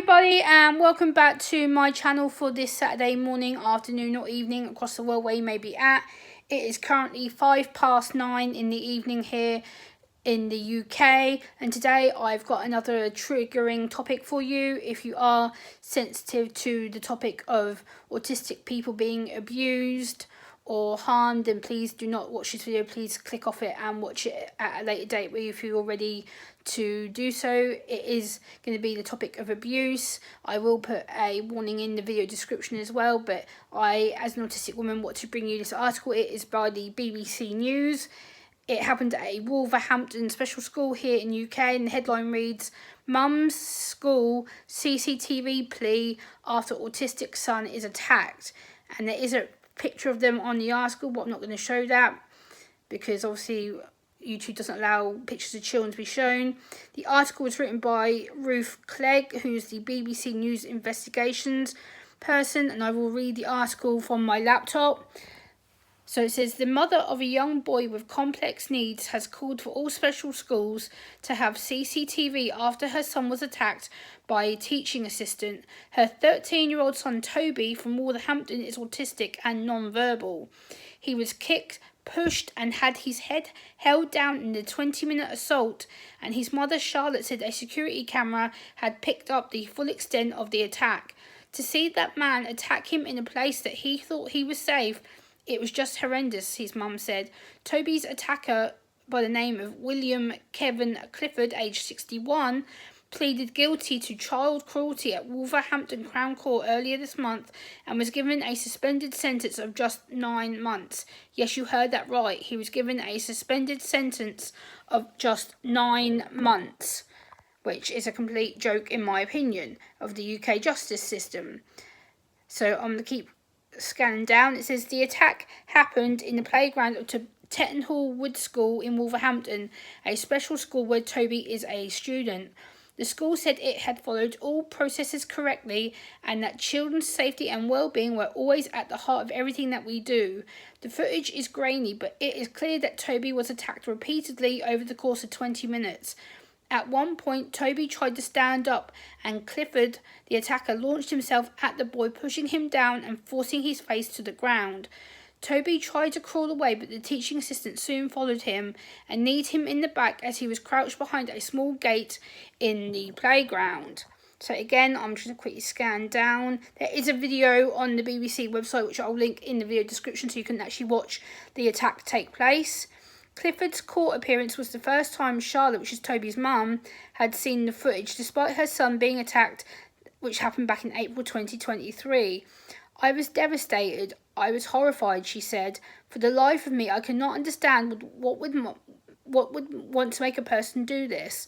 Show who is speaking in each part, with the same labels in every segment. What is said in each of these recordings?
Speaker 1: everybody, and welcome back to my channel for this Saturday morning, afternoon or evening across the world where you may be at. It is currently 9:05 in the evening here in the UK, and today I've got another triggering topic for you. If you are sensitive to the topic of autistic people being abused or harmed, then please do not watch this video. Please click off it and watch it at a later date if you're ready to do so. It is going to be the topic of abuse. I will put a warning in the video description as well, but I, as an autistic woman, want to bring you this article. It is by the BBC News. It happened at a Wolver Hampton special school here in UK, and the headline reads, "Mum's school CCTV plea after autistic son is attacked." And there is a picture of them on the article, but I'm not going to show that because obviously YouTube doesn't allow pictures of children to be shown. The article was written by Ruth Clegg, who's the BBC News investigations person, and I will read the article from my laptop. So it says, the mother of a young boy with complex needs has called for all special schools to have CCTV after her son was attacked by a teaching assistant. Her 13-year-old son Toby from Wolver Hampton is autistic and non-verbal. He was kicked, pushed and had his head held down in the 20-minute assault, and his mother Charlotte said a security camera had picked up the full extent of the attack. To see that man attack him in a place that he thought he was safe, it was just horrendous, his mum said. Toby's attacker, by the name of William Kevin Clifford, aged 61, pleaded guilty to child cruelty at Wolverhampton Crown Court earlier this month and was given a suspended sentence of just 9 months. Yes, you heard that right. He was given a suspended sentence of just 9 months, which is a complete joke, in my opinion, of the UK justice system. So I'm going to keep scanning down. It says the attack happened in the playground of Tettenhall Wood School in Wolverhampton, a special school where Toby is a student. The school said it had followed all processes correctly and that children's safety and well-being were always at the heart of everything that we do. The footage is grainy, but it is clear that Toby was attacked repeatedly over the course of 20 minutes. At one point, Toby tried to stand up, and Clifford, the attacker, launched himself at the boy, pushing him down and forcing his face to the ground. Toby tried to crawl away, but the teaching assistant soon followed him and kneed him in the back as he was crouched behind a small gate in the playground. So again, I'm just going to quickly scan down. There is a video on the BBC website, which I'll link in the video description, so you can actually watch the attack take place. Clifford's court appearance was the first time Charlotte, which is Toby's mum, had seen the footage, despite her son being attacked, which happened back in April 2023. "I was devastated. I was horrified," she said. "For the life of me, I cannot understand what would want to make a person do this."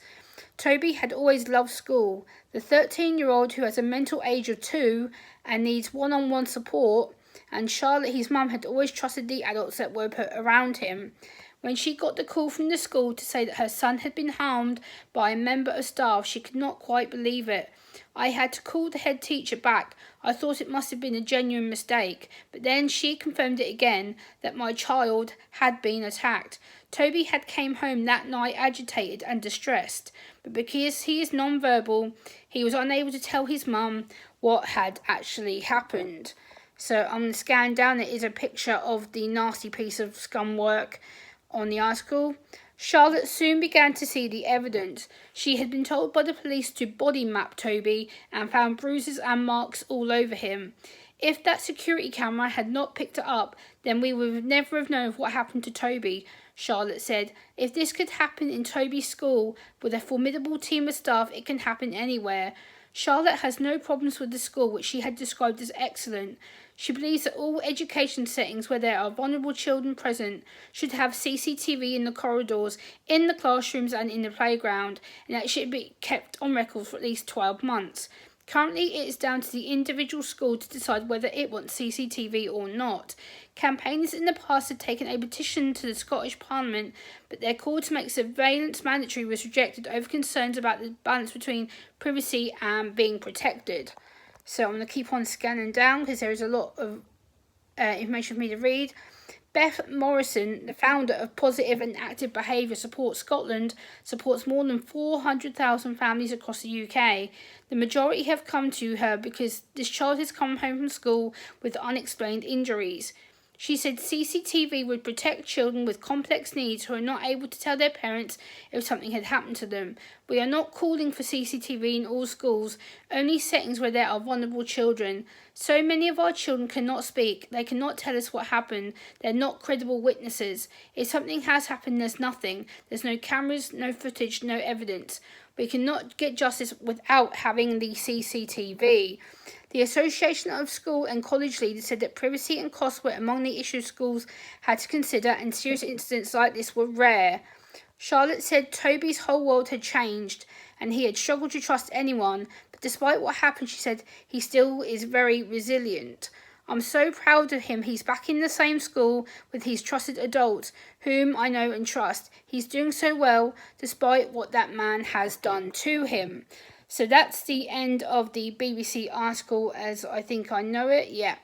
Speaker 1: Toby had always loved school. The 13-year-old, who has a mental age of 2 and needs one-on-one support, and Charlotte, his mum, had always trusted the adults that were put around him. When she got the call from the school to say that her son had been harmed by a member of staff, she could not quite believe it. "I had to call the head teacher back. I thought it must have been a genuine mistake. But then she confirmed it again, that my child had been attacked." Toby had came home that night agitated and distressed, but because he is non-verbal, he was unable to tell his mum what had actually happened. So I'm going to scan down. It is a picture of the nasty piece of scum work on the article. Charlotte soon began to see the evidence. She had been told by the police to body map Toby and found bruises and marks all over him. "If that security camera had not picked it up, then we would never have known what happened to Toby," Charlotte said. "If this could happen in Toby's school with a formidable team of staff, it can happen anywhere." Charlotte has no problems with the school, which she had described as excellent. She believes that all education settings where there are vulnerable children present should have CCTV in the corridors, in the classrooms and in the playground, and that it should be kept on record for at least 12 months. Currently, it is down to the individual school to decide whether it wants CCTV or not. Campaigners in the past had taken a petition to the Scottish Parliament, but their call to make surveillance mandatory was rejected over concerns about the balance between privacy and being protected. So I'm going to keep on scanning down because there is a lot of information for me to read. Beth Morrison, the founder of Positive and Active Behaviour Support Scotland, supports more than 400,000 families across the UK. The majority have come to her because this child has come home from school with unexplained injuries. She said CCTV would protect children with complex needs who are not able to tell their parents if something had happened to them. We are not calling for CCTV in all schools, only settings where there are vulnerable children. So many of our children cannot speak. They cannot tell us what happened. They're not credible witnesses. If something has happened, there's nothing. There's no cameras, no footage, no evidence. We cannot get justice without having the CCTV. The Association of School and College Leaders said that privacy and costs were among the issues schools had to consider, and serious incidents like this were rare. Charlotte said Toby's whole world had changed and he had struggled to trust anyone, but despite what happened, she said, he still is very resilient. I'm so proud of him. He's back in the same school with his trusted adults, whom I know and trust. He's doing so well, despite what that man has done to him. So that's the end of the BBC article as I think I know it. Yeah.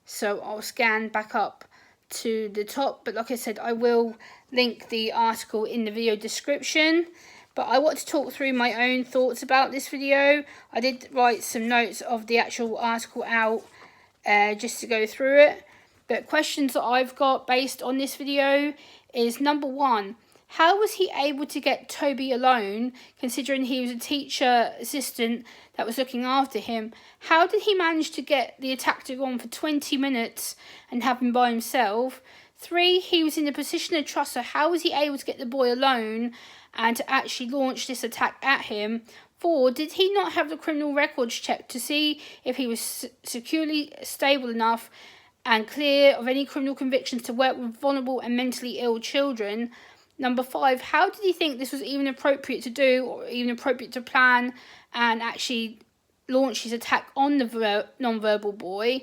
Speaker 1: So I'll scan back up to the top. But like I said, I will link the article in the video description. But I want to talk through my own thoughts about this video. I did write some notes of the actual article out just to go through it. But questions that I've got based on this video is, number one, how was he able to get Toby alone, considering he was a teacher assistant that was looking after him? How did he manage to get the attack to go on for 20 minutes and have him by himself? 3, he was in a position of trust, so how was he able to get the boy alone and to actually launch this attack at him? 4, did he not have the criminal records checked to see if he was securely stable enough and clear of any criminal convictions to work with vulnerable and mentally ill children? Number 5, how did he think this was even appropriate to do or even appropriate to plan and actually launch his attack on the non-verbal boy?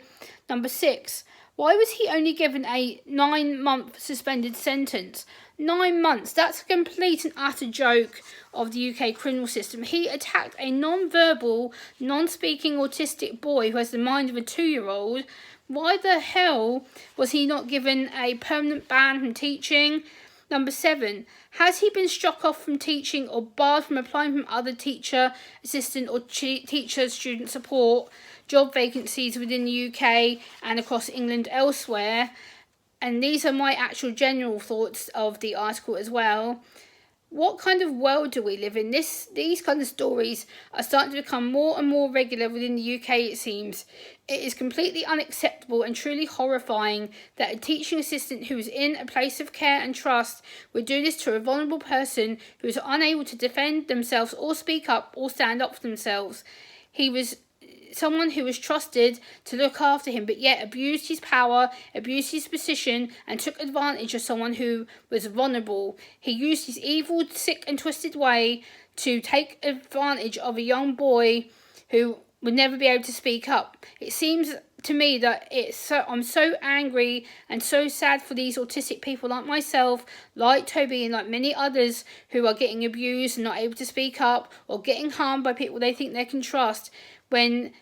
Speaker 1: Number 6, why was he only given a 9-month suspended sentence? 9 months, that's a complete and utter joke of the UK criminal system. He attacked a non-verbal, non-speaking autistic boy who has the mind of a 2-year-old. Why the hell was he not given a permanent ban from teaching? Number 7, has he been struck off from teaching or barred from applying from other teacher, assistant or teacher student support job vacancies within the UK and across England elsewhere? And these are my actual general thoughts of the article as well. What kind of world do we live in? These kind of stories are starting to become more and more regular within the UK, it seems. It is completely unacceptable and truly horrifying that a teaching assistant who is in a place of care and trust would do this to a vulnerable person who is unable to defend themselves or speak up or stand up for themselves. He was someone who was trusted to look after him, but yet abused his power, abused his position, and took advantage of someone who was vulnerable. He used his evil, sick and twisted way to take advantage of a young boy who would never be able to speak up. It seems to me that I'm so angry and so sad for these autistic people like myself, like Toby and like many others who are getting abused and not able to speak up or getting harmed by people they think they can trust, when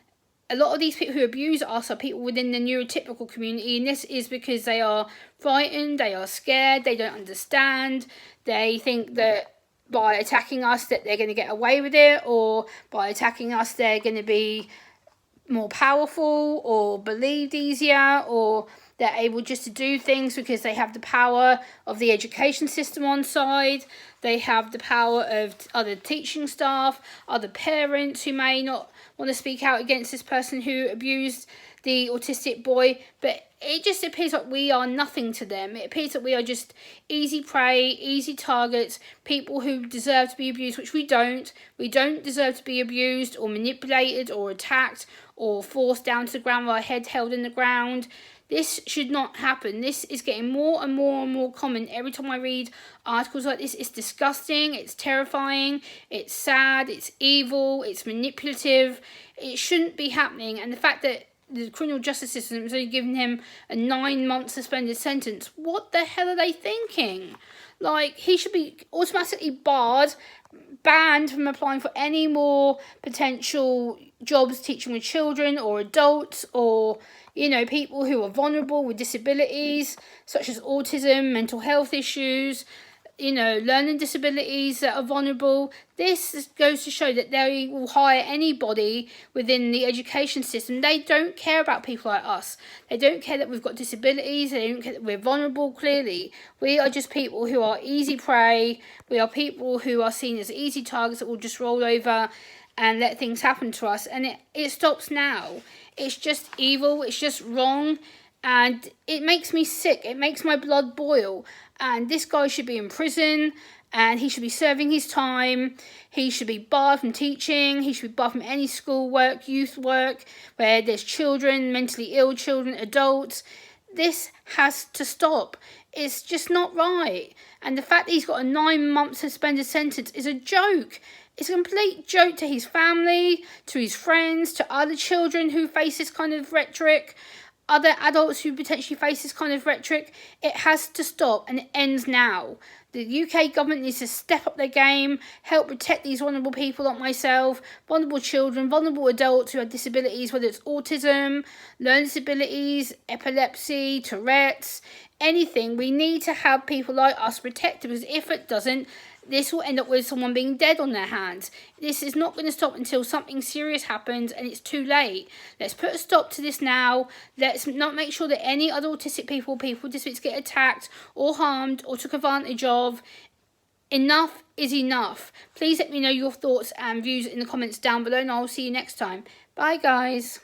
Speaker 1: a lot of these people who abuse us are people within the neurotypical community, and this is because they are frightened, they are scared, they don't understand, they think that by attacking us that they're going to get away with it, or by attacking us they're going to be more powerful or believed easier, or they're able just to do things because they have the power of the education system on side. They have the power of other teaching staff, other parents who may not want to speak out against this person who abused the autistic boy. But it just appears like we are nothing to them. It appears that we are just easy prey, easy targets, people who deserve to be abused, which we don't. We don't deserve to be abused or manipulated or attacked or forced down to the ground with our head held in the ground. This should not happen. This is getting more and more and more common. Every time I read articles like this, it's disgusting, it's terrifying, it's sad, it's evil, it's manipulative. It shouldn't be happening. And the fact that the criminal justice system is only giving him a 9-month suspended sentence, what the hell are they thinking? Like, he should be automatically barred, banned from applying for any more potential jobs teaching with children or adults, or people who are vulnerable with disabilities such as autism, mental health issues, learning disabilities that are vulnerable. This goes to show that they will hire anybody within the education system. They don't care about people like us. They don't care that we've got disabilities. They don't care that we're vulnerable, clearly. We are just people who are easy prey. We are people who are seen as easy targets that will just roll over and let things happen to us. And it stops now. It's just evil. It's just wrong. And it makes me sick. It makes my blood boil. And this guy should be in prison, and he should be serving his time. He should be barred from teaching. He should be barred from any school work, youth work, where there's children, mentally ill children, adults. This has to stop. It's just not right. And the fact that he's got a 9-month suspended sentence is a joke. It's a complete joke to his family, to his friends, to other children who face this kind of rhetoric, other adults who potentially face this kind of rhetoric. It has to stop, and it ends now. The UK government needs to step up their game, help protect these vulnerable people like myself, vulnerable children, vulnerable adults who have disabilities, whether it's autism, learning disabilities, epilepsy, Tourette's, anything. We need to have people like us protected, because if it doesn't, this will end up with someone being dead on their hands. This is not going to stop until something serious happens and it's too late. Let's put a stop to this now. Let's not make sure that any other autistic people with disabilities get attacked or harmed or took advantage of. Enough is enough. Please let me know your thoughts and views in the comments down below, and I'll see you next time. Bye, guys.